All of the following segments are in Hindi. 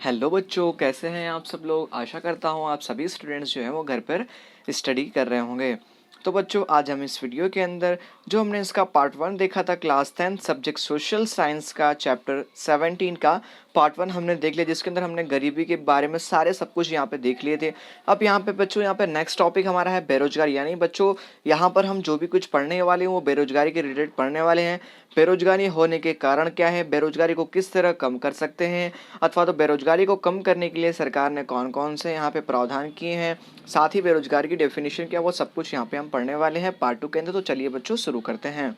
हेलो बच्चों, कैसे हैं आप सब लोग। आशा करता हूँ आप सभी स्टूडेंट्स जो हैं वो घर पर स्टडी कर रहे होंगे। तो बच्चों, आज हम इस वीडियो के अंदर जो हमने इसका पार्ट 1 देखा था क्लास 10 सब्जेक्ट सोशल साइंस का चैप्टर 17 का पार्ट 1 हमने देख लिया, जिसके अंदर हमने गरीबी के बारे में सारे सब कुछ यहाँ पे देख लिए थे। अब यहाँ पे बच्चों, यहाँ पे नेक्स्ट टॉपिक हमारा है बेरोजगारी। यानी बच्चों, यहाँ पर हम जो भी कुछ पढ़ने वाले हैं वो बेरोजगारी के रिलेटेड पढ़ने वाले हैं। बेरोजगारी होने के कारण क्या है, बेरोजगारी को किस तरह कम कर सकते हैं, अथवा तो बेरोजगारी को कम करने के लिए सरकार ने कौन कौन से यहाँ पे प्रावधान किए हैं, साथ ही बेरोजगारी की डेफिनेशन क्या, वो सब कुछ यहाँ पे हम पढ़ने वाले हैं पार्ट 2 के अंदर। तो चलिए बच्चों, शुरू करते हैं।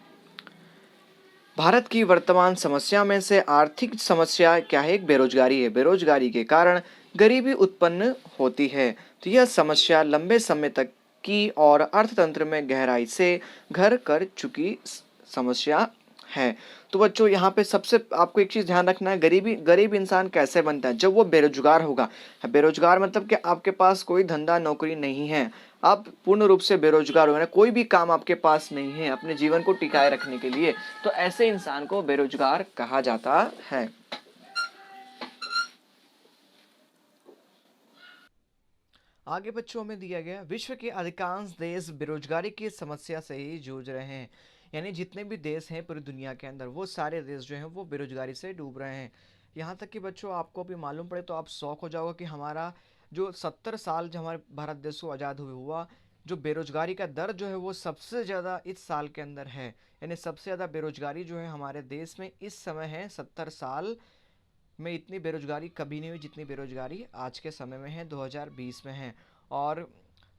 भारत की वर्तमान समस्या में से आर्थिक समस्या क्या है, एक बेरोजगारी है। बेरोजगारी के कारण गरीबी उत्पन्न होती है। तो यह समस्या लंबे समय तक की और अर्थतंत्र में गहराई से घर कर चुकी समस्या है। तो बच्चों, यहाँ पे सबसे आपको एक चीज़ ध्यान रखना है, गरीब इंसान कैसे बनता है, जब वो बेरोजगार होगा। बेरोजगार मतलब कि आपके पास कोई धंधा नौकरी नहीं है, आप पूर्ण रूप से बेरोजगार हो, ना कोई भी काम आपके पास नहीं है अपने जीवन को टिकाए रखने के लिए, तो ऐसे इंसान को बेरोजगार कहा जाता है। आगे बच्चों में दिया गया, विश्व के अधिकांश देश बेरोजगारी की समस्या से ही जूझ रहे हैं। यानी जितने भी देश हैं पूरी दुनिया के अंदर, वो सारे देश जो हैं वो बेरोजगारी से डूब रहे हैं। यहाँ तक कि बच्चों, आपको भी मालूम पड़े तो आप शौक हो जाओगे कि हमारा जो 70 साल जो हमारे भारत देश को आज़ाद हुए हुआ, जो बेरोजगारी का दर जो है वो सबसे ज़्यादा इस साल के अंदर है। यानी सबसे ज़्यादा बेरोजगारी जो है हमारे देश में इस समय है। 70 साल में इतनी बेरोजगारी कभी नहीं हुई जितनी बेरोजगारी आज के समय में है, 2020 में है। और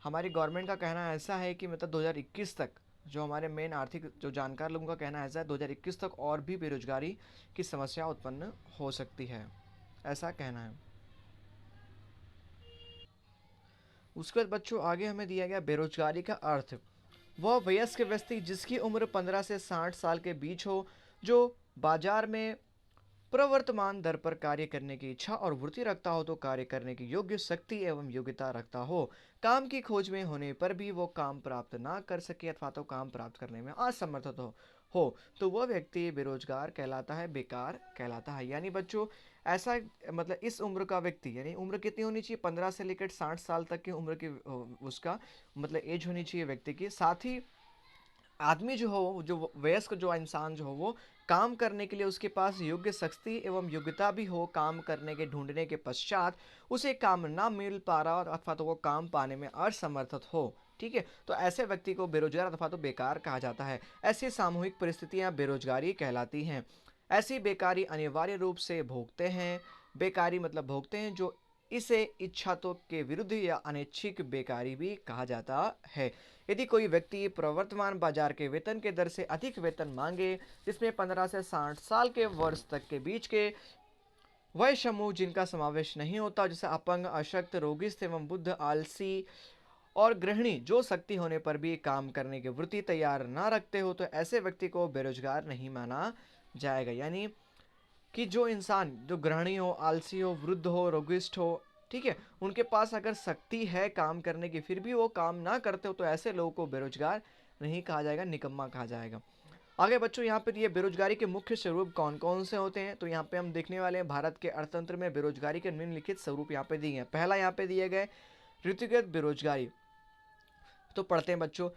हमारी गवर्नमेंट का कहना ऐसा है कि मतलब 2021 तक, जो हमारे मेन आर्थिक जो जानकार लोगों का कहना ऐसा है, 2021 तक और भी बेरोजगारी की समस्या उत्पन्न हो सकती है, ऐसा कहना है। उसके बाद बच्चों, आगे हमें दिया गया बेरोजगारी का अर्थ। वह वयस्क व्यक्ति जिसकी उम्र 15 से 60 साल के बीच हो, जो बाजार में प्रवर्तमान दर पर कार्य करने की इच्छा और वृत्ति रखता हो, तो कार्य करने की योग्य शक्ति एवं योग्यता रखता हो, काम की खोज में होने पर भी वो काम प्राप्त ना कर सके अथवा तो काम प्राप्त करने में असमर्थ हो तो वह व्यक्ति बेरोजगार कहलाता है, बेकार कहलाता है। यानी बच्चों, ऐसा मतलब इस उम्र का व्यक्ति, यानी उम्र कितनी होनी चाहिए, 15 से लेकर 60 साल तक की उम्र की उसका मतलब एज होनी चाहिए व्यक्ति की। साथ ही आदमी जो हो, जो वयस्क जो इंसान जो हो, वो काम करने के लिए उसके पास योग्य शक्ति एवं योग्यता भी हो। काम करने के ढूंढने के पश्चात उसे काम ना मिल पा रहा अथवा तो वो काम पाने में असमर्थ हो, ठीक है, तो ऐसे व्यक्ति को बेरोजगार अथवा तो बेकार कहा जाता है। ऐसी सामूहिक परिस्थितियां बेरोजगारी कहलाती हैं। ऐसी बेकारी अनिवार्य रूप से भोगते हैं, बेकारी मतलब भोगते हैं, जो इसे इच्छा तो के विरुद्ध या अनैच्छिक बेकारी भी कहा जाता है। यदि कोई व्यक्ति प्रवर्तमान बाजार के वेतन के दर से अधिक वेतन मांगे, जिसमें 15 से 60 साल के वर्ष तक के बीच के वय समूह जिनका समावेश नहीं होता, जैसे अपंग, अशक्त, रोगिष्ठ एवं बुद्ध, आलसी और गृहिणी, जो शक्ति होने पर भी काम करने की वृत्ति तैयार ना रखते हो, तो ऐसे व्यक्ति को बेरोजगार नहीं माना जाएगा। यानी कि जो इंसान जो गृहिणी हो, आलसी हो, वृद्ध हो, रोगिष्ठ हो, ठीक है, उनके पास अगर शक्ति है काम करने की फिर भी वो काम ना करते हो, तो ऐसे लोगों को बेरोजगार नहीं कहा जाएगा, निकम्मा कहा जाएगा। आगे बच्चों, यहाँ पे ये बेरोजगारी के मुख्य स्वरूप कौन कौन से होते हैं, तो यहाँ पे हम देखने वाले हैं भारत के अर्थतंत्र में बेरोजगारी के निम्नलिखित स्वरूप यहाँ पे दिए हैं। पहला यहाँ पे दिए गए ऋतुगत बेरोजगारी। तो पढ़ते हैं बच्चों,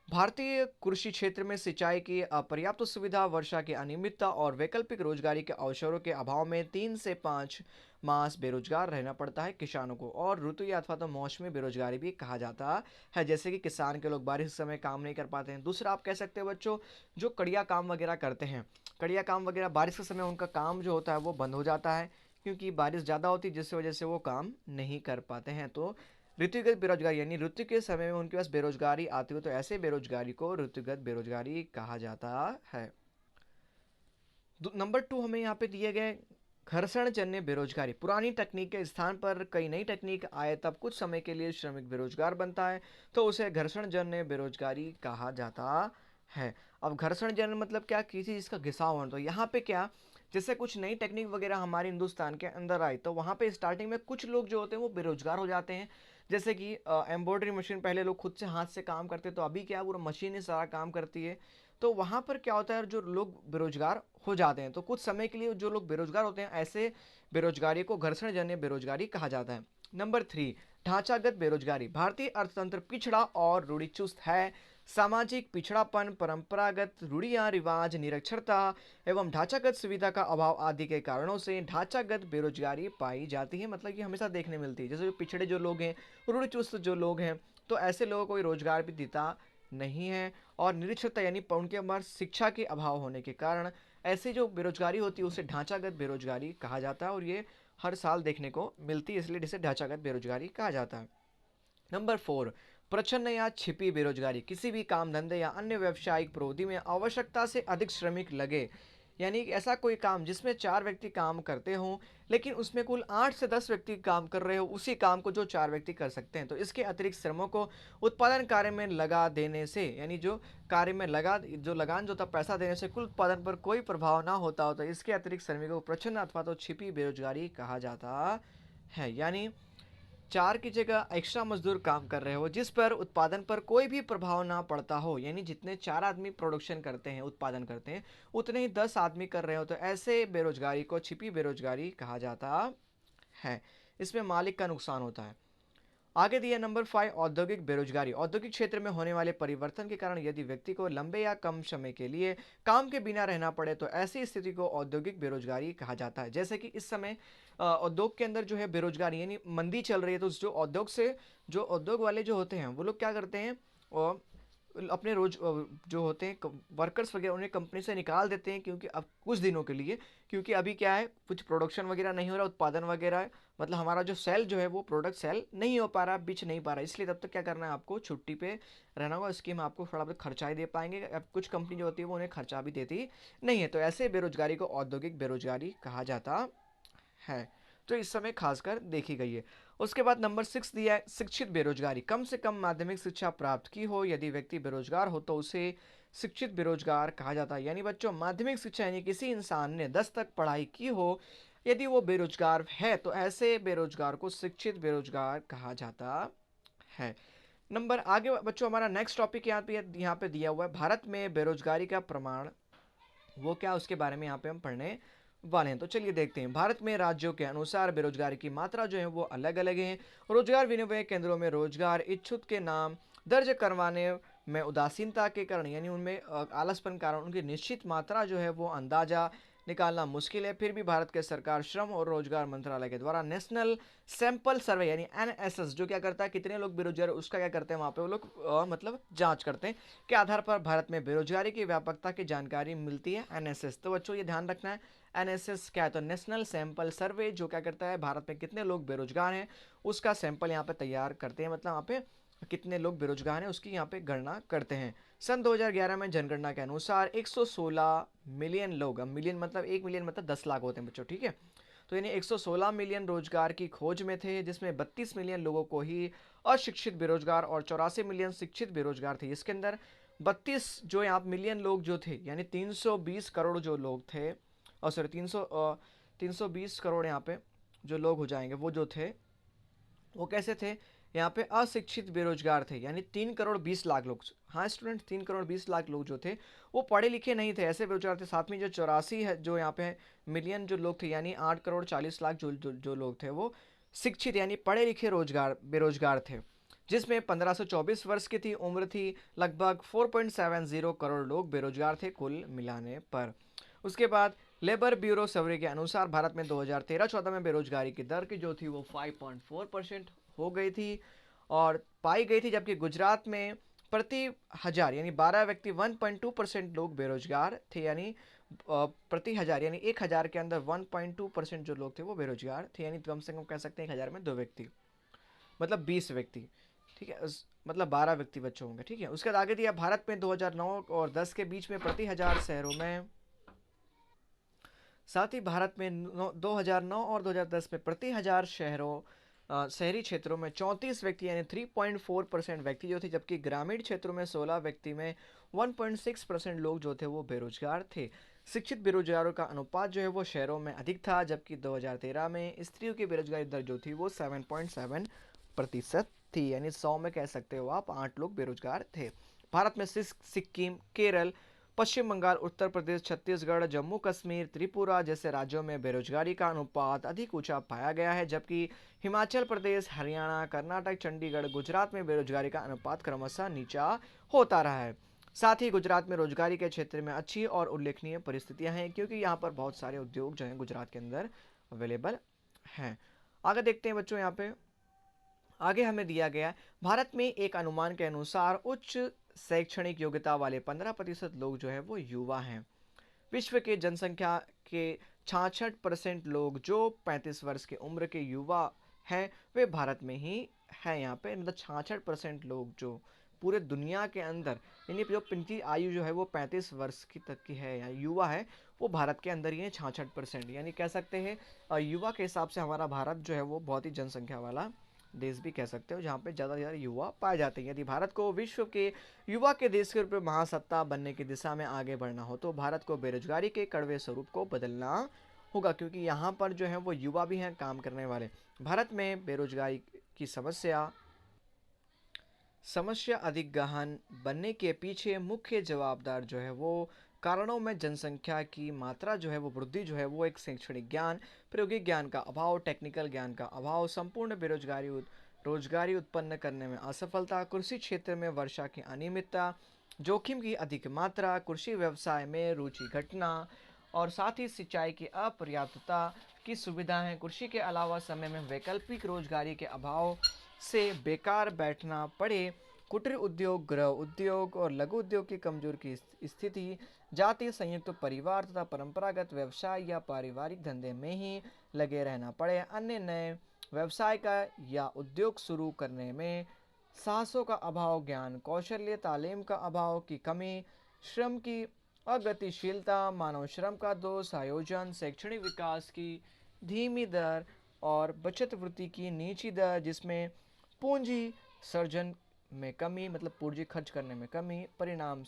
भारतीय कृषि क्षेत्र में सिंचाई की अपर्याप्त सुविधा, वर्षा की अनियमितता और वैकल्पिक रोजगारी के अवसरों के अभाव में 3 से 5 मास बेरोजगार रहना पड़ता है किसानों को। और ऋतु या अथवा तो मौसमी बेरोजगारी भी कहा जाता है, जैसे कि किसान के लोग बारिश के समय काम नहीं कर पाते हैं। दूसरा आप कह सकते हैं बच्चों, जो कड़िया काम वगैरह करते हैं, कड़िया काम वगैरह बारिश के समय उनका काम जो होता है वो बंद हो जाता है, क्योंकि बारिश ज़्यादा होती है, जिसकी वजह से वो काम नहीं कर पाते हैं। तो ऋतुगत बेरोजगारी, यानी ऋतु के समय में उनके पास बेरोजगारी आती हो, तो ऐसे बेरोजगारी को ऋतुगत बेरोजगारी कहा जाता है। नंबर 2 हमें यहाँ पे दिए गए घर्षण जन्य बेरोजगारी। पुरानी तकनीक के स्थान पर कई नई तकनीक आए, तब कुछ समय के लिए श्रमिक बेरोजगार बनता है, तो उसे घर्षण जन्य बेरोजगारी कहा जाता है। अब घर्षण जन्य मतलब क्या, किसी चीज़ का घिसाव होना। तो यहाँ पे क्या, जैसे कुछ नई टेक्निक वगैरह हमारे हिंदुस्तान के अंदर आई, तो वहाँ पे स्टार्टिंग में कुछ लोग जो होते हैं वो बेरोजगार हो जाते हैं। जैसे कि एम्ब्रॉयडरी मशीन, पहले लोग खुद से हाथ से काम करते, तो अभी क्या पूरा मशीन ही सारा काम करती है। तो वहाँ पर क्या होता है, जो लोग बेरोजगार हो जाते हैं, तो कुछ समय के लिए जो लोग बेरोजगार होते हैं, ऐसे बेरोजगारी को घर्षणजन्य बेरोजगारी कहा जाता है। नंबर 3, ढांचागत बेरोजगारी। भारतीय अर्थतंत्र पिछड़ा और रूढ़िचुस्त है। सामाजिक पिछड़ापन, परंपरागत रूढ़ियां रिवाज, निरक्षरता एवं ढांचागत सुविधा का अभाव आदि के कारणों से ढांचागत बेरोजगारी पाई जाती है। मतलब ये हमेशा देखने मिलती है। जैसे जो पिछड़े जो लोग हैं, रूढ़िचुस्त जो लोग हैं, तो ऐसे लोगों को रोजगार भी देता नहीं है। और निरक्षरता यानी उनके पास शिक्षा के अभाव होने के कारण ऐसे जो बेरोजगारी होती है उसे ढांचागत बेरोजगारी कहा जाता है, और ये हर साल देखने को मिलती है, इसलिए इसे ढांचागत बेरोजगारी कहा जाता है। नंबर 4, प्रच्छन्न या छिपी बेरोजगारी। किसी भी काम धंधे या अन्य व्यावसायिक प्रवृत्ति में आवश्यकता से अधिक श्रमिक लगे, यानी ऐसा कोई काम जिसमें 4 व्यक्ति काम करते हों लेकिन उसमें कुल 8 से 10 व्यक्ति काम कर रहे हो, उसी काम को जो 4 व्यक्ति कर सकते हैं। तो इसके अतिरिक्त श्रमों को उत्पादन कार्य में लगा देने से, यानी जो कार्य में लगान जो था पैसा देने से कुल उत्पादन पर कोई प्रभाव ना होता हो, तो इसके अतिरिक्त श्रमिकों को प्रच्छन्न अथवा तो छिपी बेरोजगारी कहा जाता है। यानी 4 की जगह एक्स्ट्रा मजदूर काम कर रहे हो जिस पर उत्पादन पर कोई भी प्रभाव ना पड़ता हो, यानी जितने 4 आदमी प्रोडक्शन करते हैं, उत्पादन करते हैं, उतने ही 10 आदमी कर रहे हो, तो ऐसे बेरोजगारी को छिपी बेरोजगारी कहा जाता है। इसमें मालिक का नुकसान होता है। आगे दिया नंबर 5, औद्योगिक बेरोजगारी। औद्योगिक क्षेत्र में होने वाले परिवर्तन के कारण यदि व्यक्ति को लंबे या कम समय के लिए काम के बिना रहना पड़े तो ऐसी स्थिति को औद्योगिक बेरोजगारी कहा जाता है। जैसे कि इस समय उद्योग के अंदर जो है बेरोजगारी यानी मंदी चल रही है, तो जो उद्योग वाले जो होते हैं वो लोग क्या करते हैं, और अपने जो होते हैं वर्कर्स वगैरह उन्हें कंपनी से निकाल देते हैं, क्योंकि अब कुछ दिनों के लिए, क्योंकि अभी क्या है, कुछ प्रोडक्शन वगैरह नहीं हो रहा, उत्पादन वगैरह, मतलब हमारा जो सेल जो है वो प्रोडक्ट सेल नहीं हो पा रहा, बिच नहीं पा रहा, इसलिए तब तक क्या करना है, आपको छुट्टी पे रहना होगा। इसकी हम आपको थोड़ा बहुत खर्चा ही दे पाएंगे। अब कुछ कंपनी जो होती है वो उन्हें खर्चा भी देती नहीं है, तो ऐसे बेरोजगारी को औद्योगिक बेरोजगारी कहा जाता है। तो इस समय खासकर देखी गई है। उसके बाद नंबर 6 दिया है शिक्षित बेरोजगारी। कम से कम माध्यमिक शिक्षा प्राप्त की हो, यदि व्यक्ति बेरोजगार हो तो उसे शिक्षित बेरोजगार कहा जाता है। यानी बच्चों, माध्यमिक शिक्षा यानी किसी इंसान ने 10 तक पढ़ाई की हो, यदि वो बेरोजगार है तो ऐसे बेरोजगार को शिक्षित बेरोजगार कहा जाता है। नंबर आगे बच्चों, हमारा नेक्स्ट टॉपिक यहाँ पे दिया हुआ है भारत में बेरोजगारी का प्रमाण, वो क्या उसके बारे में यहाँ पे हम पढ़ने वाले हैं। तो चलिए देखते हैं। भारत में राज्यों के अनुसार बेरोजगारी की मात्रा जो है वो अलग अलग है। रोजगार विनिमय केंद्रों में रोजगार इच्छुक के नाम दर्ज करवाने में उदासीनता के कारण, यानी उनमें आलसपन कारण उनकी निश्चित मात्रा जो है वो अंदाजा निकालना मुश्किल है। फिर भी भारत के सरकार श्रम और रोजगार मंत्रालय के द्वारा नेशनल सैंपल सर्वे यानी एनएसएस जो क्या करता है, कितने लोग बेरोजगार है उसका क्या करते हैं, वहाँ पे वो लोग मतलब जांच करते हैं, के आधार पर भारत में बेरोजगारी की व्यापकता की जानकारी मिलती है। एनएसएस, तो बच्चों ये ध्यान रखना है, एनएसएस क्या है, तो नेशनल सैंपल सर्वे, जो क्या करता है, भारत में कितने लोग बेरोजगार हैं उसका सैंपल यहाँ पे तैयार करते हैं, मतलब यहाँ पे कितने लोग बेरोजगार हैं उसकी यहाँ पे गणना करते हैं। सन 2011 में जनगणना के अनुसार 116 मिलियन लोग, अब मिलियन मतलब 1 मिलियन मतलब 10 लाख होते हैं बच्चों, ठीक है, तो यानी 116 मिलियन रोजगार की खोज में थे, जिसमें 32 मिलियन लोगों को ही अशिक्षित बेरोजगार और 84 मिलियन शिक्षित बेरोजगार थे। इसके अंदर 32 जो यहाँ मिलियन लोग जो थे, यानी 320 करोड़ जो लोग थे, और सॉरी 320 करोड़ यहाँ पे जो लोग हो जाएंगे, वो जो थे वो कैसे थे, यहाँ पे अशिक्षित बेरोजगार थे, यानी 3 करोड़ 20 लाख लोग। हाँ स्टूडेंट, 3 करोड़ 20 लाख लोग जो थे वो पढ़े लिखे नहीं थे, ऐसे बेरोजगार थे। साथ में जो 84 है जो यहाँ पे मिलियन जो लोग थे, यानी 8 करोड़ 40 लाख जो लोग थे वो शिक्षित यानी पढ़े लिखे रोजगार बेरोजगार थे, जिसमें 15 से 24 वर्ष की थी उम्र थी। लगभग 4.70 करोड़ लोग बेरोजगार थे कुल मिलाने पर। उसके बाद लेबर ब्यूरो सर्वे के अनुसार भारत में 2013-14 में बेरोजगारी की दर की जो थी वो 5.4% हो गई थी और पाई गई थी, जबकि गुजरात में प्रति हजार यानी 12 व्यक्ति 1.2% लोग बेरोजगार थे, यानी प्रति हजार यानी 1,000 के अंदर 1.2% जो लोग थे वो बेरोजगार थे, यानी कम से कम कह सकते हैं 1,000 में 2 व्यक्ति, मतलब 20 व्यक्ति, ठीक है, मतलब 12 व्यक्ति बच्चे होंगे, ठीक है। उसके बाद आगे दिया भारत में 2009 और 10 के बीच में प्रति हजार शहरों में, साथ ही भारत में 2009 और 2010 में प्रति हजार शहरी क्षेत्रों में 34 व्यक्ति यानी 3.4% व्यक्ति जो थे, जबकि ग्रामीण क्षेत्रों में 16 व्यक्ति में 1.6% लोग जो थे वो बेरोजगार थे। शिक्षित बेरोजगारों का अनुपात जो है वो शहरों में अधिक था, जबकि 2013 में स्त्रियों की बेरोजगारी दर जो थी वो 7.7% थी, यानी 100 में कह सकते हो आप 8 लोग बेरोजगार थे। भारत में सिक्किम, केरल, पश्चिम बंगाल, उत्तर प्रदेश, छत्तीसगढ़, जम्मू कश्मीर, त्रिपुरा जैसे राज्यों में बेरोजगारी का अनुपात अधिक ऊंचा पाया गया है, जबकि हिमाचल प्रदेश, हरियाणा, कर्नाटक, चंडीगढ़, गुजरात में बेरोजगारी का अनुपात क्रमशः नीचा होता रहा है। साथ ही गुजरात में रोजगारी के क्षेत्र में अच्छी और उल्लेखनीय परिस्थितियां हैं, क्योंकि यहाँ पर बहुत सारे उद्योग जो हैं गुजरात के अंदर अवेलेबल हैं। आगे देखते हैं बच्चों, यहाँ पे आगे हमें दिया गया है, भारत में एक अनुमान के अनुसार उच्च शैक्षणिक योग्यता वाले 15% लोग जो है वो युवा हैं। विश्व के जनसंख्या के 66% लोग जो 35 वर्ष की उम्र के युवा हैं वे भारत में ही हैं। यहाँ पे मतलब 66% लोग जो पूरे दुनिया के अंदर, यानी जो पिंकी आयु जो है वो 35 वर्ष की तक की है या युवा है, वो भारत के अंदर ही है 66%। यानी कह सकते हैं युवा के हिसाब से हमारा भारत जो है वो बहुत ही जनसंख्या वाला देश भी कह सकते हो, जहाँ पे ज़्यादा से ज़्यादा युवा पाए जाते हैं। यदि भारत को विश्व के युवा के देश के रूप में महासत्ता बनने की दिशा में आगे बढ़ना हो तो भारत को बेरोजगारी के कड़वे स्वरूप को बदलना होगा, क्योंकि यहाँ पर जो है वो युवा भी हैं काम करने वाले। भारत में बेरोजगारी की समस्या अधिक गहन बनने के पीछे मुख्य जवाबदार जो है वो कारणों में जनसंख्या की मात्रा जो है वो वृद्धि जो है वो एक शैक्षणिक ज्ञान, प्रायोगिक ज्ञान का अभाव, टेक्निकल ज्ञान का अभाव, संपूर्ण बेरोजगारी रोजगारी उत्पन्न करने में असफलता, कृषि क्षेत्र में वर्षा की अनियमितता, जोखिम की अधिक मात्रा, कृषि व्यवसाय में रुचि घटना और साथ ही सिंचाई की अपर्याप्तता की सुविधाएं, कृषि के अलावा समय में वैकल्पिक रोजगारी के अभाव से बेकार बैठना पड़े, कुटीर उद्योग, गृह उद्योग और लघु उद्योग की कमजोर की स्थिति, जातीय संयुक्त परिवार तथा परंपरागत व्यवसाय या पारिवारिक धंधे में ही लगे रहना पड़े, अन्य नए व्यवसाय का या उद्योग शुरू करने में साहसों का अभाव, ज्ञान कौशल्य तालीम का अभाव की कमी, श्रम की अगतिशीलता, मानव श्रम का दोष आयोजन, शैक्षणिक विकास की धीमी दर और बचत वृत्ति की नीची दर, जिसमें पूंजी सर्जन में कमी, मतलब पूंजी खर्च करने में कमी, परिणाम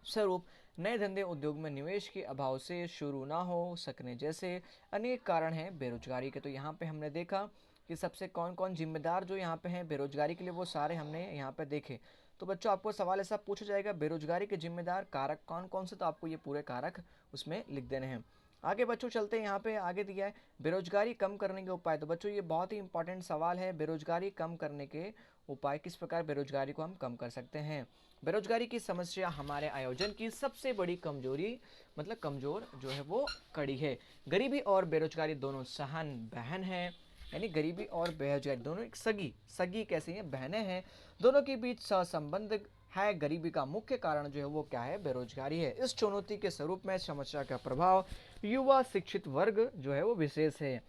स्वरूप नए धंधे उद्योग में निवेश के अभाव से शुरू ना हो सकने जैसे अनेक कारण हैं बेरोजगारी के। तो यहाँ पे हमने देखा कि सबसे कौन कौन जिम्मेदार जो यहाँ पे हैं बेरोजगारी के लिए, वो सारे हमने यहाँ पे देखे। तो बच्चों आपको सवाल ऐसा पूछा जाएगा बेरोजगारी के जिम्मेदार कारक कौन कौन से, तो आपको ये पूरे कारक उसमें लिख देने हैं। आगे बच्चों चलते हैं, यहाँ पे आगे दिया है बेरोजगारी कम करने के उपाय। तो बच्चों ये बहुत ही इंपॉर्टेंट सवाल है, बेरोजगारी कम करने के उपाय, किस प्रकार बेरोजगारी को हम कम कर सकते हैं। बेरोजगारी की समस्या हमारे आयोजन की सबसे बड़ी कमजोरी, मतलब कमजोर जो है वो कड़ी है। गरीबी और बेरोजगारी दोनों सहन बहन हैं, यानी गरीबी और बेरोजगारी दोनों एक सगी सगी कैसी हैं, बहनें हैं, दोनों के बीच सहसंबंध है। गरीबी का मुख्य कारण जो है वो क्या है, बेरोजगारी है। इस चुनौती के स्वरूप में समस्या का प्रभाव युवा शिक्षित वर्ग जो है वो विशेष है,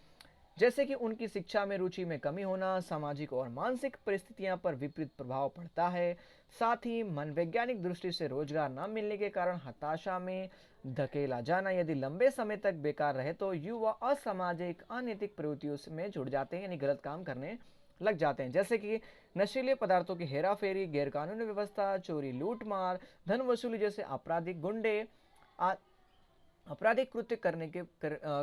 जैसे कि उनकी शिक्षा में रुचि में कमी होना, सामाजिक और मानसिक परिस्थितियां पर विपरीत प्रभाव पड़ता है। साथ ही मनोवैज्ञानिक दृष्टि से रोजगार न मिलने के कारण हताशा में धकेला जाना, यदि लंबे समय तक बेकार रहे तो युवा असामाजिक अनैतिक प्रवृत्तियों में जुड़ जाते हैं, यानी गलत काम करने लग जाते हैं, जैसे कि नशीले पदार्थों की हेराफेरी, गैरकानूनी व्यवस्था, चोरी लूटमार, धन वसूली जैसे आपराधिक गुंडे आपराधिक कृत्य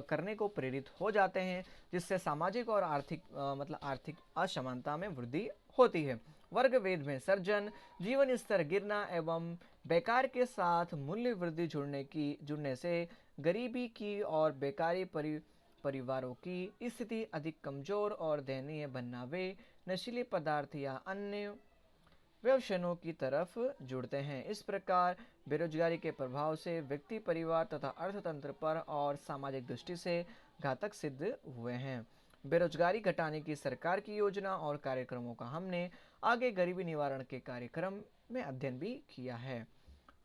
करने को प्रेरित हो जाते हैं, जिससे सामाजिक और आर्थिक मतलब आर्थिक असमानता में वृद्धि होती है। वर्ग भेद में सर्जन, जीवन स्तर गिरना एवं बेकार के साथ मूल्य वृद्धि जुड़ने से गरीबी की और बेकारी परिवारों की स्थिति अधिक कमजोर और दयनीय बनना, वे नशीले पदार्थ या अन्य व्यवसायों की तरफ जुड़ते हैं। इस प्रकार बेरोजगारी के प्रभाव से व्यक्ति, परिवार तथा अर्थतंत्र पर और सामाजिक दृष्टि से घातक सिद्ध हुए हैं। बेरोजगारी घटाने की सरकार की योजना और कार्यक्रमों का हमने आगे गरीबी निवारण के कार्यक्रम में अध्ययन भी किया है।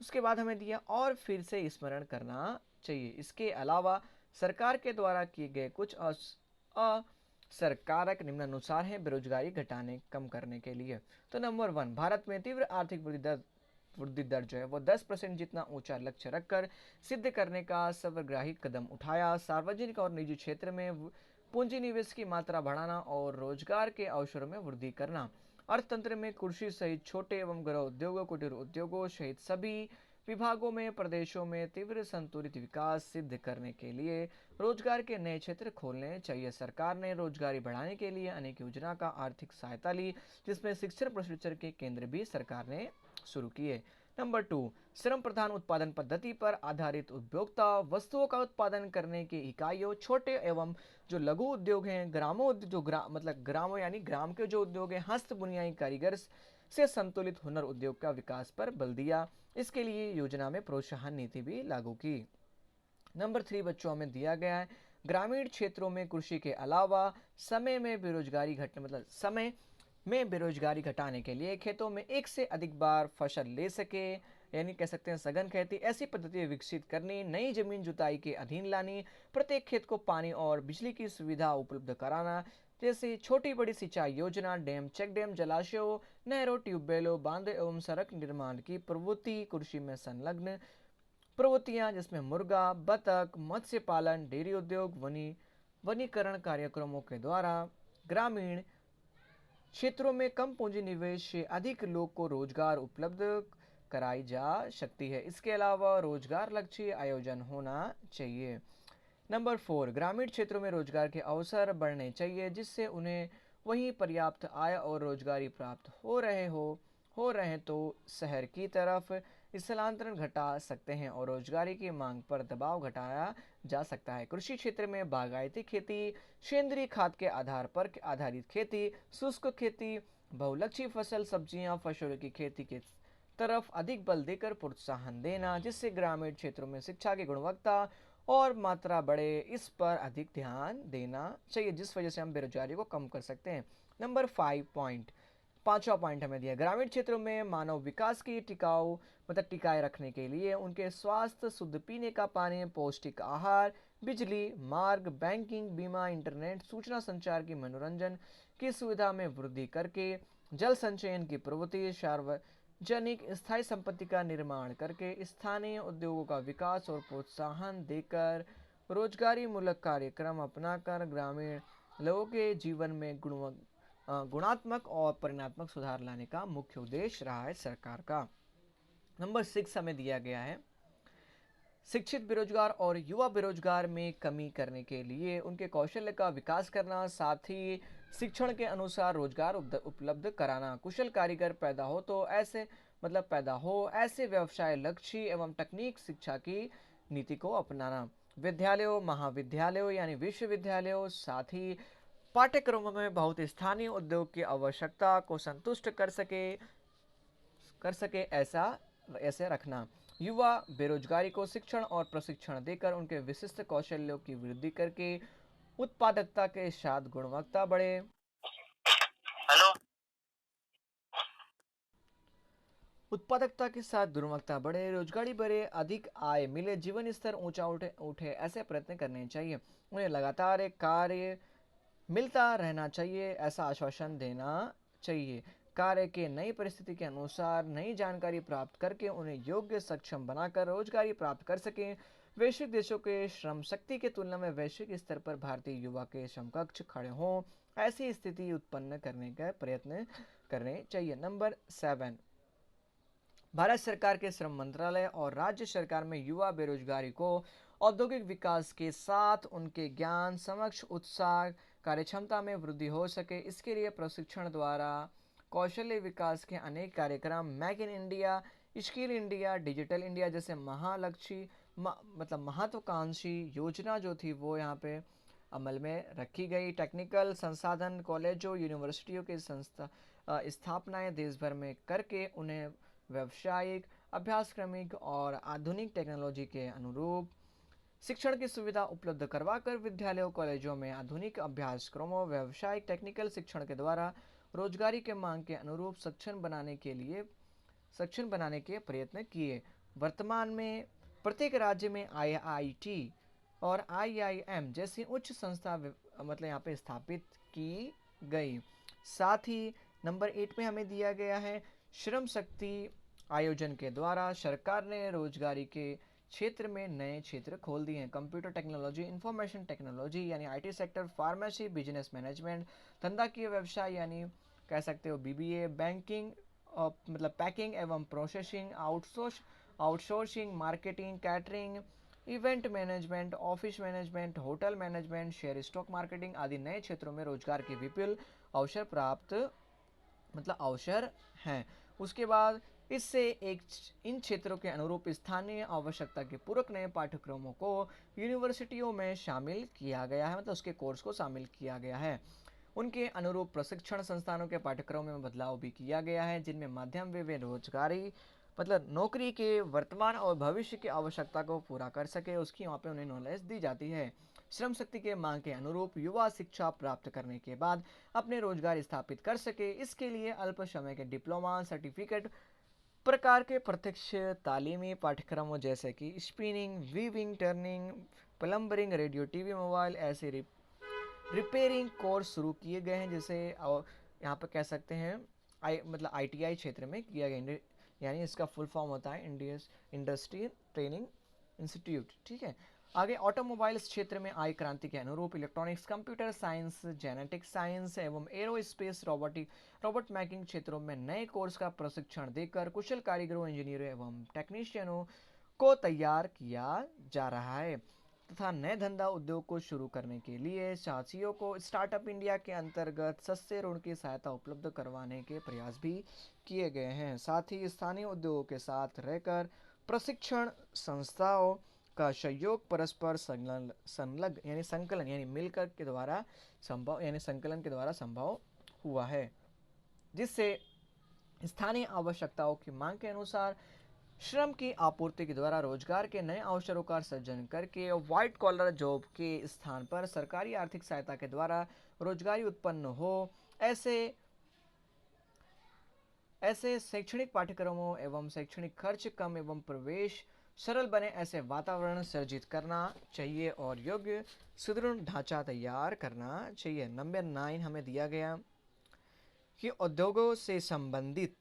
उसके बाद हमें दिया और फिर से स्मरण करना चाहिए। इसके अलावा सरकार के द्वारा किए गए कुछ सरकारक निम्नानुसार है बेरोजगारी घटाने कम करने के लिए। तो नंबर 1, भारत में तीव्र आर्थिक वृद्धि दर जो है वो 10% जितना ऊंचा लक्ष्य रखकर सिद्ध करने का सर्वग्राही कदम उठाया। सार्वजनिक और निजी क्षेत्र में पूंजी निवेश की मात्रा बढ़ाना और रोजगार के अवसरों में वृद्धि करना। अर्थतंत्र में कृषि सहित छोटे एवं गृह उद्योगों, कुटीर उद्योगों सहित सभी विभागों में प्रदेशों में तीव्र संतुलित विकास सिद्ध करने के लिए रोजगार के नए क्षेत्र खोलने चाहिए। सरकार ने रोजगारी बढ़ाने के लिए अनेक योजना का आर्थिक सहायता ली, जिसमें शिक्षण प्रशिक्षण के केंद्र भी सरकार ने शुरू किए। नंबर 2, श्रम प्रधान उत्पादन पद्धति पर आधारित उपभोक्ता वस्तुओं का उत्पादन करने की इकाइयों, छोटे एवं जो लघु उद्योग हैं, ग्रामों जो मतलब ग्रामों यानी ग्राम के जो उद्योग हैं, हस्त बुनियाई कारीगर से संतुलित हुनर उद्योग का विकास पर बल दिया। इसके लिए योजना में प्रोत्साहन नीति भी लागू की। नंबर 3 बच्चों हमें दिया गया है, ग्रामीण क्षेत्रों में कृषि के अलावा समय में बेरोजगारी घटाने के लिए खेतों में एक से अधिक बार फसल ले सके, यानी कह सकते हैं सघन खेती, ऐसी पद्धति विकसित करनी, नई जमीन जुताई के अधीन लानी, प्रत्येक खेत को पानी और बिजली की सुविधा उपलब्ध कराना, जैसे छोटी बड़ी सिंचाई योजना, डैम, चेक डैम, जलाशयों, नहरों, ट्यूबवेलों, बांध एवं सड़क निर्माण की प्रवृत्ति, कृषि में संलग्न प्रवृत्तियां जिसमें मुर्गा, बतख, मत्स्य पालन, डेयरी उद्योग, वनीकरण कार्यक्रमों के द्वारा ग्रामीण क्षेत्रों में कम पूंजी निवेश से अधिक लोग को रोजगार उपलब्ध कराई जा सकती है। इसके अलावा रोजगार लक्ष्य आयोजन होना चाहिए। नंबर 4, ग्रामीण क्षेत्रों में रोजगार के अवसर बढ़ने चाहिए जिससे उन्हें वहीं पर्याप्त आय और रोजगारी प्राप्त हो रहे तो शहर की तरफ स्थलांतरण घटा सकते हैं और रोजगारी की मांग पर दबाव घटाया जा सकता है। कृषि क्षेत्र में बागायती खेती, सेंद्रीय खाद के आधार पर आधारित खेती, शुष्क खेती, बहुलक्षी फसल, सब्जियां, फसलों की खेती के तरफ अधिक बल देकर प्रोत्साहन देना जिससे ग्रामीण क्षेत्रों में शिक्षा की गुणवत्ता और मात्रा बढ़े, इस पर अधिक ध्यान देना चाहिए जिस वजह से हम बेरोजगारी को कम कर सकते हैं। नंबर 5 पॉइंट, पांचवा पॉइंट हमें दिया, ग्रामीण क्षेत्रों में मानव विकास की टिकाए रखने के लिए उनके स्वास्थ्य, शुद्ध पीने का पानी, पौष्टिक आहार, बिजली, मार्ग, बैंकिंग, बीमा, इंटरनेट, सूचना संचार की, मनोरंजन की सुविधा में वृद्धि करके, जल संचयन की प्रवृत्ति, सार्वजनिक स्थायी संपत्ति का निर्माण करके, स्थानीय उद्योगों का विकास और प्रोत्साहन देकर, रोजगारी मूलक कार्यक्रम अपनाकर ग्रामीण लोगों के जीवन में गुणात्मक और परिणात्मक सुधार लाने का मुख्य उद्देश्य रहा है सरकार का। नंबर 6 हमें दिया गया है, शिक्षित बेरोजगार और युवा बेरोजगार में कमी करने के लिए उनके कौशल्य का विकास करना, साथ ही शिक्षण के अनुसार रोजगार उपलब्ध कराना, कुशल कारीगर पैदा हो ऐसे व्यवसाय लक्ष्य एवं तकनीक शिक्षा की नीति को अपनाना, विद्यालयों, महाविद्यालयों यानी विश्वविद्यालयों, साथ ही पाठ्यक्रमों में बहुत स्थानीय उद्योग की आवश्यकता को संतुष्ट कर सके ऐसे रखना, युवा बेरोजगारी को शिक्षण और प्रशिक्षण देकर उनके विशिष्ट कौशल्यों की वृद्धि करके उत्पादकता के साथ गुणवत्ता बढ़े, हेलो। रोजगारी बढ़े, अधिक आय मिले, जीवन स्तर ऊंचा उठे ऐसे प्रयत्न करने चाहिए। उन्हें लगातार एक कार्य मिलता रहना चाहिए, ऐसा आश्वासन देना चाहिए। कार्य के नई परिस्थिति के अनुसार नई जानकारी प्राप्त करके उन्हें योग्य सक्षम बनाकर रोजगारी प्राप्त कर सकें। वैश्विक देशों के श्रम शक्ति की तुलना में वैश्विक स्तर पर भारतीय युवा के समकक्ष खड़े हों, ऐसी स्थिति उत्पन्न करने का प्रयत्न करने चाहिए। नंबर 7, भारत सरकार के श्रम मंत्रालय और राज्य सरकार में युवा बेरोजगारी को औद्योगिक विकास के साथ उनके ज्ञान, समक्ष, उत्साह, कार्यक्षमता में वृद्धि हो सके, इसके लिए प्रशिक्षण द्वारा कौशल्य विकास के अनेक कार्यक्रम, make in India, skill India, digital India जैसे महत्वाकांक्षी योजना जो थी वो यहाँ पे अमल में रखी गई। टेक्निकल संसाधन कॉलेजों, यूनिवर्सिटियों के स्थापनाएं देश भर में करके उन्हें व्यावसायिक, अभ्यासक्रमिक और आधुनिक टेक्नोलॉजी के अनुरूप शिक्षण की सुविधा उपलब्ध करवाकर विद्यालयों, कॉलेजों में आधुनिक अभ्यासक्रमों, व्यावसायिक टेक्निकल शिक्षण के द्वारा रोजगारी के मांग के अनुरूप सक्षम बनाने के प्रयत्न किए। वर्तमान में प्रत्येक राज्य में IIT और IIM जैसी उच्च संस्था यहाँ पे स्थापित की गई। साथ ही नंबर 8 में हमें दिया गया है, श्रम शक्ति आयोजन के द्वारा सरकार ने रोजगारी के क्षेत्र में नए क्षेत्र खोल दिए हैं। कंप्यूटर टेक्नोलॉजी, इंफॉर्मेशन टेक्नोलॉजी यानी IT sector, pharmacy, business management, धंधा की व्यवसाय यानी कह सकते हो BBA, बैंकिंग पैकिंग एवं processing, outsourcing, marketing, catering, event management, office management, hotel management, share stock marketing आदि नए क्षेत्रों में रोजगार के विपुल अवसर हैं। उसके बाद इससे इन क्षेत्रों के अनुरूप स्थानीय आवश्यकता के पूरक नए पाठ्यक्रमों को यूनिवर्सिटियों में शामिल किया गया है, मतलब उसके कोर्स को शामिल किया गया है। उनके अनुरूप प्रशिक्षण संस्थानों के पाठ्यक्रमों में बदलाव भी किया गया है, जिनमें माध्यम वे रोजगारी मतलब नौकरी के वर्तमान और भविष्य की आवश्यकता को पूरा कर सके, उसकी वहाँ पे उन्हें नॉलेज दी जाती है। श्रम शक्ति के मांग के अनुरूप युवा शिक्षा प्राप्त करने के बाद अपने रोजगार स्थापित कर सके, इसके लिए अल्प समय के डिप्लोमा सर्टिफिकेट प्रकार के प्रत्यक्ष तालीमी पाठ्यक्रमों जैसे कि spinning, weaving, turning, plumbing, radio, TV, mobile ऐसे रिपेयरिंग कोर्स शुरू किए गए हैं, जिसे यहाँ पर कह सकते हैं मतलब आईटीआई क्षेत्र में किया गया, यानी इसका फुल फॉर्म होता है इंडस्ट्री ट्रेनिंग इंस्टीट्यूट। ठीक है। आगे ऑटोमोबाइल्स क्षेत्र में आई क्रांति के अनुरूप electronics, computer science, genetic science एवं एरोस्पेस, रोबोट मेकिंग क्षेत्रों में नए कोर्स का प्रशिक्षण देकर कुशल कारीगरों, इंजीनियरों एवं टेक्नीशियनों को तैयार किया जा रहा है तथा नए धंधा उद्योग को शुरू करने के लिए साथियों को स्टार्टअप इंडिया के अंतर्गत सस्ते ऋण की सहायता उपलब्ध करवाने के प्रयास भी किए गए हैं। साथ ही स्थानीय उद्योगों के साथ रहकर प्रशिक्षण संस्थाओं का सहयोग परस्पर संलग्न यानी संकलन यानी मिलकर के द्वारा संभव यानी संकलन के द्वारा संभव हुआ है, जिससे स्थानीय आवश्यकताओं की मांग के अनुसार श्रम की आपूर्ति के द्वारा रोजगार के नए अवसरों का सृजन करके व्हाइट कॉलर जॉब के स्थान पर सरकारी आर्थिक सहायता के द्वारा रोजगारी उत्पन्न हो, ऐसे शैक्षणिक पाठ्यक्रमों एवं शैक्षणिक खर्च कम एवं प्रवेश सरल बने, ऐसे वातावरण सृजित करना चाहिए और योग्य सुदृढ़ ढांचा तैयार करना चाहिए। नंबर 9 हमें दिया गया कि उद्योगों से संबंधित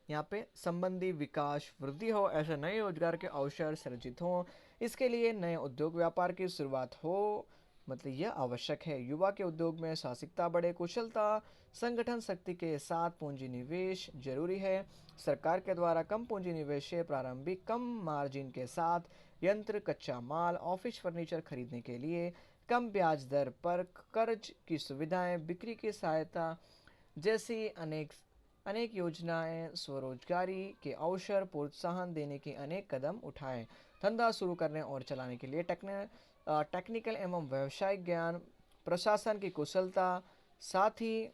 यहाँ पे संबंधी विकास वृद्धि हो, ऐसे नए रोजगार के अवसर सृजित हो, इसके लिए नए उद्योग व्यापार की शुरुआत हो, मतलब यह आवश्यक है। युवा के उद्योग में साहसिकता बढ़े, कुशलता संगठन शक्ति के साथ पूंजी निवेश जरूरी है। सरकार के द्वारा कम पूंजी निवेश से प्रारंभिक कम मार्जिन के साथ यंत्र, कच्चा माल, ऑफिस फर्नीचर खरीदने के लिए कम ब्याज दर पर कर्ज की सुविधाएं, बिक्री की सहायता जैसी अनेक योजनाएं, स्वरोजगारी के अवसर, प्रोत्साहन देने के अनेक कदम उठाए। धंधा शुरू करने और चलाने के लिए टेक्निकल एवं व्यावसायिक ज्ञान, प्रशासन की कुशलता, साथ ही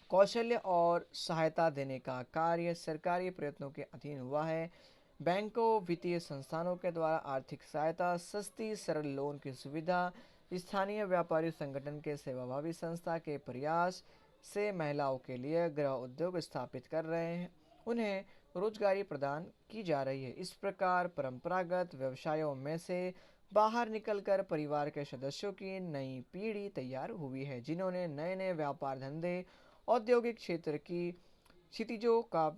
कौशल्य और सहायता देने का कार्य सरकारी प्रयत्नों के अधीन हुआ है। बैंकों, वित्तीय संस्थानों के द्वारा आर्थिक सहायता, सस्ती सरल लोन की सुविधा, स्थानीय व्यापारी संगठन के सेवाभावी संस्था के प्रयास से महिलाओं के लिए गृह उद्योग स्थापित कर रहे हैं, उन्हें रोजगारी प्रदान की जा रही है। इस प्रकार परंपरागत व्यवसायों में से बाहर निकलकर परिवार के सदस्यों की नई पीढ़ी तैयार हुई है, जिन्होंने नए नए व्यापार धंधे, औद्योगिक क्षेत्र की क्षितिजों का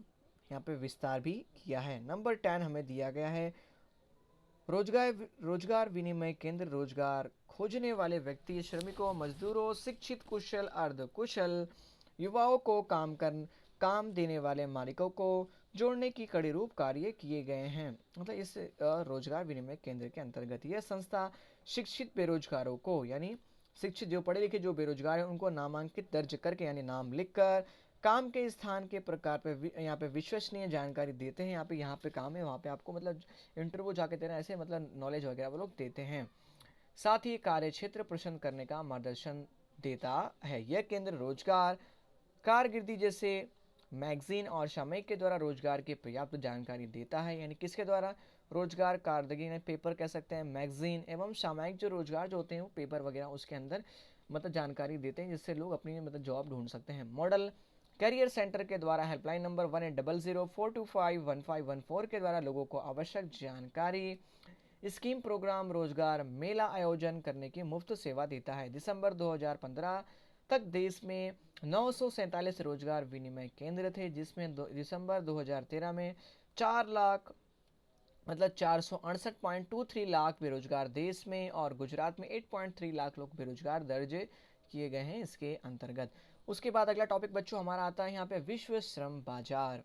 यहाँ पे विस्तार भी किया है। नंबर 10 हमें दिया गया है रोजगार विनिमय केंद्र रोजगार खोजने वाले व्यक्ति, श्रमिकों, मजदूरों, शिक्षित, कुशल, अर्धकुशल युवाओं को काम देने वाले मालिकों को जोड़ने की कड़ी रूप कार्य किए गए हैं। मतलब इस रोजगार विनिमय केंद्र के अंतर्गत यह संस्था शिक्षित बेरोजगारों को यानी शिक्षित जो पढ़े लिखे जो बेरोजगार हैं उनको नामांकित दर्ज करके यानी नाम लिखकर काम के स्थान के प्रकार पे यहाँ पे विश्वसनीय जानकारी देते हैं। यहाँ पे काम है, वहाँ पे आपको मतलब इंटरव्यू जाके देना, ऐसे मतलब नॉलेज वगैरह वो लोग देते हैं। साथ ही कार्य क्षेत्र प्रश्न करने का मार्गदर्शन देता है। यह केंद्र रोजगार कारगिर्दी जैसे मैगजीन और सामयिक के द्वारा रोजगार की पर्याप्त जानकारी देता है। यानी किसके द्वारा? रोजगार कारगिर्दी पेपर कह सकते हैं, मैगजीन एवं सामयिक जो रोजगार जो होते हैं वो पेपर वगैरह उसके अंदर मतलब जानकारी देते हैं, जिससे लोग अपनी मतलब जॉब ढूंढ सकते हैं। मॉडल करियर सेंटर के द्वारा हेल्पलाइन नंबर 1800-425-1514 के द्वारा लोगों को आवश्यक जानकारी स्कीम, प्रोग्राम, रोजगार मेला आयोजन करने की मुफ्त सेवा देता है। दिसंबर 2015 तक देश में 947 रोजगार विनिमय केंद्र थे, जिसमें दिसंबर 2013 में 468.23 लाख बेरोजगार देश में और गुजरात में 8.3 लाख लोग बेरोजगार दर्ज किए गए हैं इसके अंतर्गत। उसके बाद अगला टॉपिक बच्चों हमारा आता है यहाँ पे विश्व श्रम बाजार।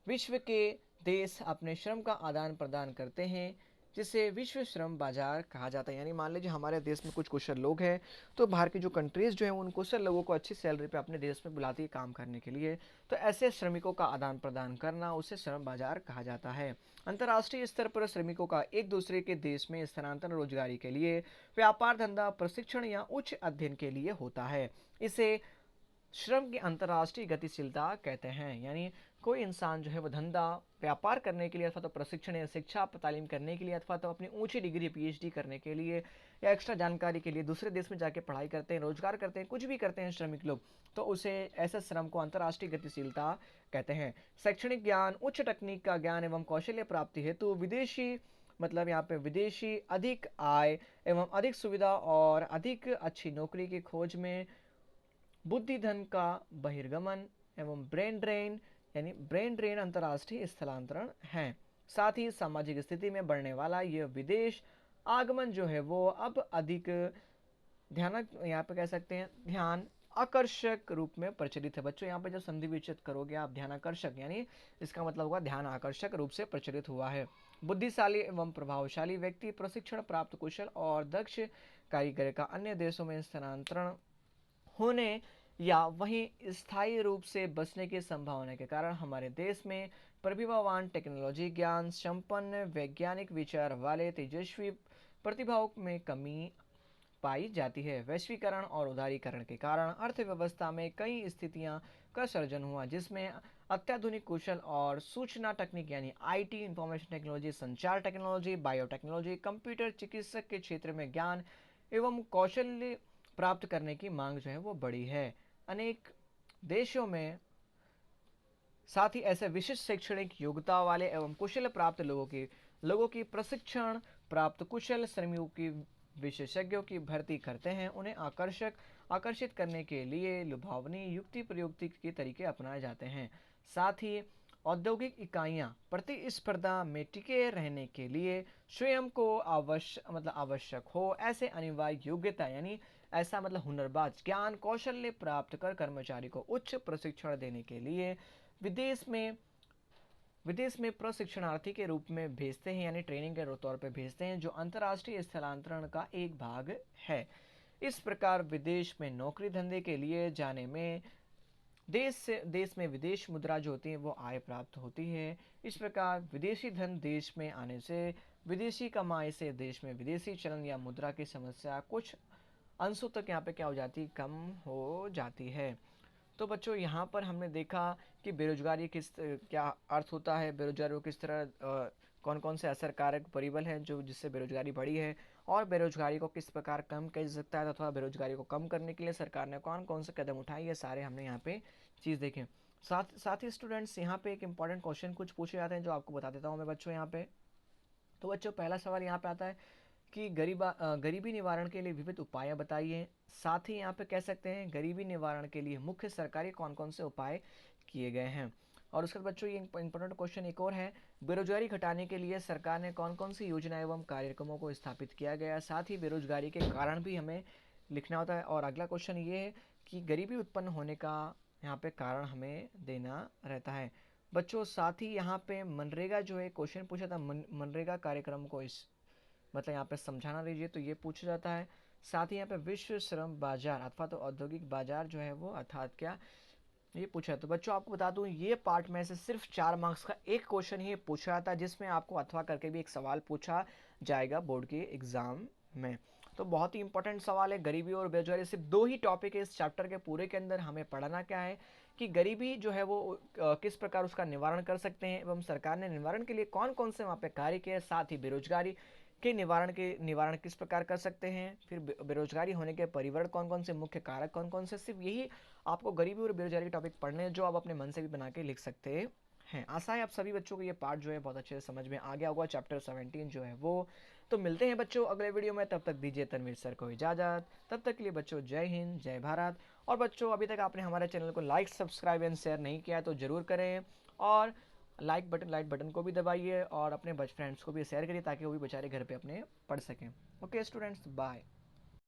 विश्व के देश अपने श्रम का आदान प्रदान करते हैं, जिसे विश्व श्रम बाजार कहा जाता है। यानी मान लीजिए हमारे देश में कुछ कुशल लोग हैं, तो बाहर की जो कंट्रीज़ जो हैं उन कुशल लोगों को अच्छी सैलरी पे अपने देश में बुलाती है काम करने के लिए। तो ऐसे श्रमिकों का आदान प्रदान करना उसे श्रम बाजार कहा जाता है। अंतर्राष्ट्रीय स्तर पर श्रमिकों का एक दूसरे के देश में स्थानांतरण रोजगारी के लिए, व्यापार धंधा, प्रशिक्षण या उच्च अध्ययन के लिए होता है। इसे श्रम की अंतर्राष्ट्रीय गतिशीलता कहते हैं। यानी कोई इंसान जो है वो धंधा व्यापार करने के लिए अथवा तो प्रशिक्षण या शिक्षा तालीम करने के लिए अथवा तो अपनी ऊंची डिग्री पीएचडी करने के लिए या एक्स्ट्रा जानकारी के लिए दूसरे देश में जाके पढ़ाई करते हैं, रोजगार करते हैं, कुछ भी करते हैं श्रमिक लोग, तो उसे ऐसे श्रम को अंतर्राष्ट्रीय गतिशीलता कहते हैं। शैक्षणिक ज्ञान, उच्च तकनीक का ज्ञान एवं कौशल्य प्राप्ति हेतु विदेशी, मतलब यहाँ पे विदेशी अधिक आय एवं अधिक सुविधा और अधिक अच्छी नौकरी की खोज में बुद्धि धन का बहिर्गमन एवं ब्रेन ड्रेन, यानी ब्रेन ड्रेन अंतर्राष्ट्रीय स्थलांतरण है। साथ ही सामाजिक स्थिति में बढ़ने वाला यह विदेश आगमन जो है वो अब अधिक ध्यान, यहाँ पे कह सकते हैं ध्यान आकर्षक रूप में प्रचलित है। बच्चों यहाँ पे जब संधि विच्छेद करोगे आप ध्यान आकर्षक, यानी इसका मतलब होगा ध्यान आकर्षक रूप से प्रचलित हुआ है। बुद्धिशाली एवं प्रभावशाली व्यक्ति प्रशिक्षण प्राप्त कुशल और दक्ष कारीगर का अन्य देशों में स्थानांतरण होने या वहीं स्थायी रूप से बसने की संभावना के कारण हमारे देश में प्रतिभावान, टेक्नोलॉजी ज्ञान संपन्न, वैज्ञानिक विचार वाले तेजस्वी प्रतिभाओं में कमी पाई जाती है। वैश्वीकरण और उदारीकरण के कारण अर्थव्यवस्था में कई स्थितियां का सर्जन हुआ, जिसमें अत्याधुनिक कुशल और सूचना तकनीक यानी आईटी, इंफॉर्मेशन टेक्नोलॉजी, संचार टेक्नोलॉजी, बायोटेक्नोलॉजी, कंप्यूटर, चिकित्सक के क्षेत्र में ज्ञान एवं कौशल्य प्राप्त करने की मांग जो है वो बड़ी है। अनेक देशों में साथ ही ऐसे विशिष्ट शैक्षणिक योग्यता वाले एवं कुशल प्राप्त लोगों की प्रशिक्षण प्राप्त कुशल श्रमिकों की विशेषज्ञों की भर्ती करते हैं। उन्हें आकर्षित करने के लिए लुभावनी युक्ति प्रयुक्ति के तरीके अपनाए जाते हैं। साथ ही औद्योगिक इकाइयां प्रतिस्पर्धा में टिके रहने के लिए स्वयं को आवश्यक हो ऐसे अनिवार्य योग्यता, यानी ऐसा मतलब हुनरबाज ज्ञान कौशल्य प्राप्त कर कर्मचारी को उच्च प्रशिक्षण देने के लिए विदेश में प्रशिक्षणार्थी के रूप में भेजते हैं, यानी ट्रेनिंग के तौर पर भेजते हैं, जो अंतर्राष्ट्रीय स्थलांतरण का एक भाग है। इस प्रकार विदेश में नौकरी धंधे के लिए जाने में देश में विदेश मुद्रा जो होती है वो आय प्राप्त होती है। इस प्रकार विदेशी धन देश में आने से विदेशी कमाई से देश में विदेशी चलन या मुद्रा की समस्या कुछ अंशों तक यहाँ पे क्या हो जाती, कम हो जाती है। तो बच्चों यहाँ पर हमने देखा कि बेरोजगारी क्या अर्थ होता है, बेरोजगारी को किस तरह कौन कौन से असर कारक परिबल हैं जो जिससे बेरोजगारी बढ़ी है और बेरोजगारी को किस प्रकार कम किया जा सकता है अथवा बेरोजगारी को कम करने के लिए सरकार ने कौन कौन से कदम उठाए, ये सारे हमने यहाँ पे चीज़ देखे। साथ ही स्टूडेंट्स यहाँ पे एक इंपॉर्टेंट क्वेश्चन कुछ पूछे जाते हैं जो आपको बता देता हूँ मैं बच्चों यहाँ पे। तो बच्चों पहला सवाल यहाँ पे आता है कि गरीबी निवारण के लिए विविध उपाय बताइए। साथ ही यहाँ पे कह सकते हैं गरीबी निवारण के लिए मुख्य सरकारी कौन कौन से उपाय किए गए हैं। और उसके बाद बच्चों ये इंपॉर्टेंट क्वेश्चन एक और है, बेरोजगारी घटाने के लिए सरकार ने कौन कौन सी योजना एवं कार्यक्रमों को स्थापित किया गया। साथ ही बेरोजगारी के कारण भी हमें लिखना होता है। और अगला क्वेश्चन ये है कि गरीबी उत्पन्न होने का यहाँ पे कारण हमें देना रहता है। बच्चों साथ ही यहाँ पे मनरेगा जो है क्वेश्चन पूछा था, मनरेगा कार्यक्रम को इस मतलब यहाँ पे समझाना दीजिए, तो ये पूछा जाता है। साथ ही यहाँ पे विश्व श्रम बाजार अथवा तो औद्योगिक बाजार जो है वो अर्थात क्या, ये पूछा है। तो बच्चों आपको बता दूं ये पार्ट में से सिर्फ 4 मार्क्स का एक क्वेश्चन ही पूछा जाता है, जिसमें आपको अथवा करके भी एक सवाल पूछा जाएगा बोर्ड के एग्जाम में। तो बहुत ही इंपॉर्टेंट सवाल है। गरीबी और बेरोजगारी सिर्फ 2 ही टॉपिक है इस चैप्टर के पूरे के अंदर। हमें पढ़ना क्या है कि गरीबी जो है वो किस प्रकार उसका निवारण कर सकते हैं एवं सरकार ने निवारण के लिए कौन कौन से वहाँ पे कार्य किए। साथ ही बेरोजगारी के निवारण किस प्रकार कर सकते हैं, फिर बेरोजगारी होने के परिवर्ण कौन कौन से, मुख्य कारक कौन कौन से। सिर्फ यही आपको गरीबी और बेरोजगारी के टॉपिक पढ़ने हैं जो आप अपने मन से भी बना के लिख सकते हैं। आशा है आप सभी बच्चों को ये पार्ट जो है बहुत अच्छे से समझ में आ गया होगा, चैप्टर 17 जो है वो। तो मिलते हैं बच्चों अगले वीडियो में, तब तक दीजिए तनवीर सर को इजाज़त। तब तक के लिए बच्चों जय हिंद, जय भारत। और बच्चों अभी तक आपने हमारे चैनल को लाइक, सब्सक्राइब एंड शेयर नहीं किया तो ज़रूर करें, और लाइक बटन को भी दबाइए और अपने फ्रेंड्स को भी शेयर करिए ताकि वो भी बेचारे घर पे अपने पढ़ सकें। Okay students, bye.